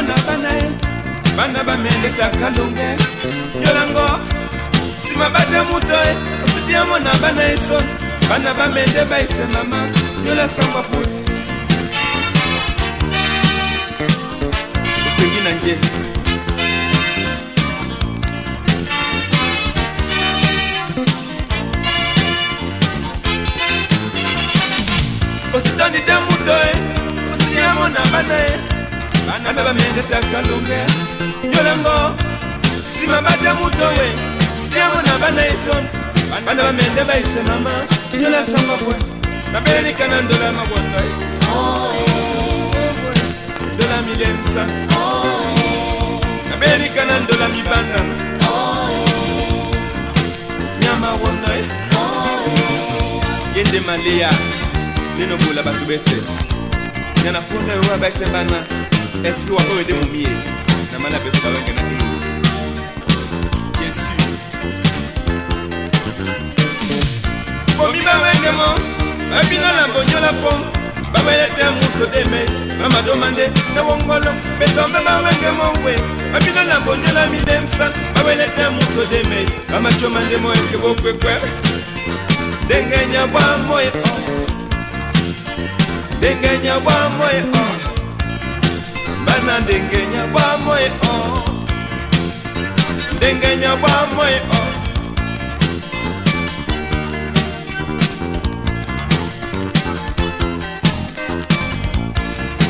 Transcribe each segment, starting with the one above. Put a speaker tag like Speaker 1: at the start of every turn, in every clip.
Speaker 1: mona banae bana bamende takalunge yolango sima bata mutoe osidia mona banae son bana bamende baise mama yola samba pu usingina nje ositani de mutoe osidia mona banae bana bamende takalunge yolango sima bata mutoe osidia mona banae son bana bamende baise mama yola samba pu nabele kanandola mabonda dola milensa nabele kanandola mibanda nyama wonda yende malia nino bula batu bese nyana fonda roba baise bana eski wa ko de mumie na mala beso bawenga na hii bien sûr komi bawengemo babina na bonyola pom babayete muto deme mama domande na wongolo besombe bawengemo we babina na bonyola milemsa babayete muto deme mama chomande mo ekebo kwekwe dengenya bwa moye dengenya bwa moye bana dengenya bwa moye dengenya bwa moye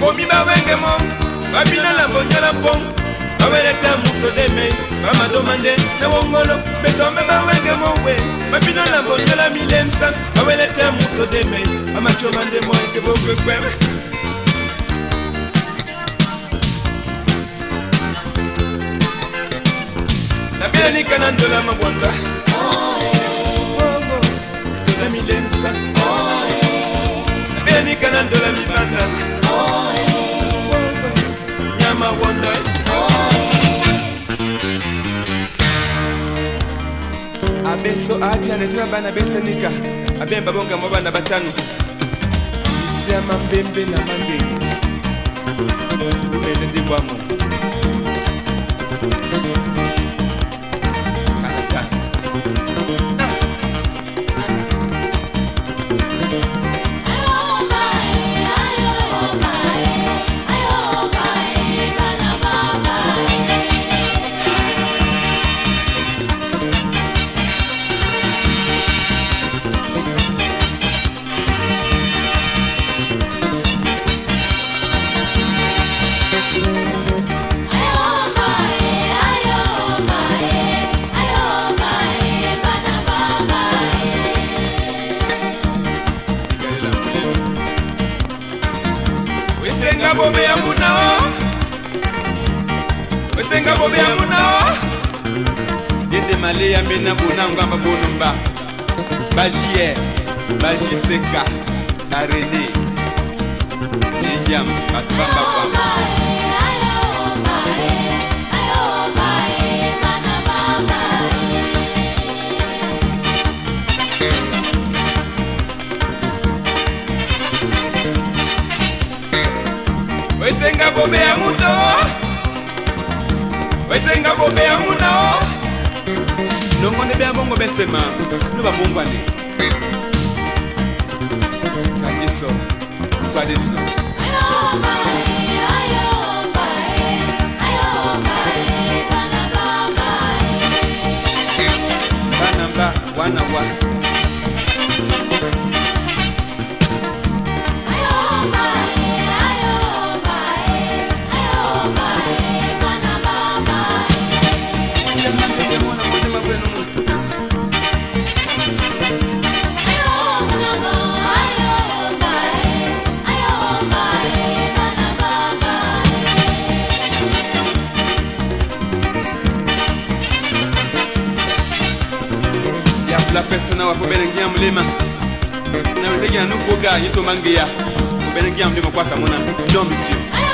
Speaker 1: komi bawengemo babina la bonyola pom bawelete muto deme mama domande na wongolo besombe bawengemo we babina la bonyola milensa bawelete muto deme mama chomande mo ekebo kwekwe nabele ni kanandola mabonda dola milensa nabele ni kanandola mibanda nyama wonda abeso atia netra bana besenika abemba bonga mabana batano siama mbembe na mandenge mbele ndibwamo Wesenga bobe ya munao yende male ya mena bonanga mabonumba bajie bajiseka arene niyam atubamba kwa wesenga bobe ya munao wesenga bobe ya munao nongone bya bongo besema nuba bongwane kajiso twade dino banamba wana wana la persona wa kubelengia mlima na wetegi anukoga yito mangia kubelengia mlima kwa samona non monsieur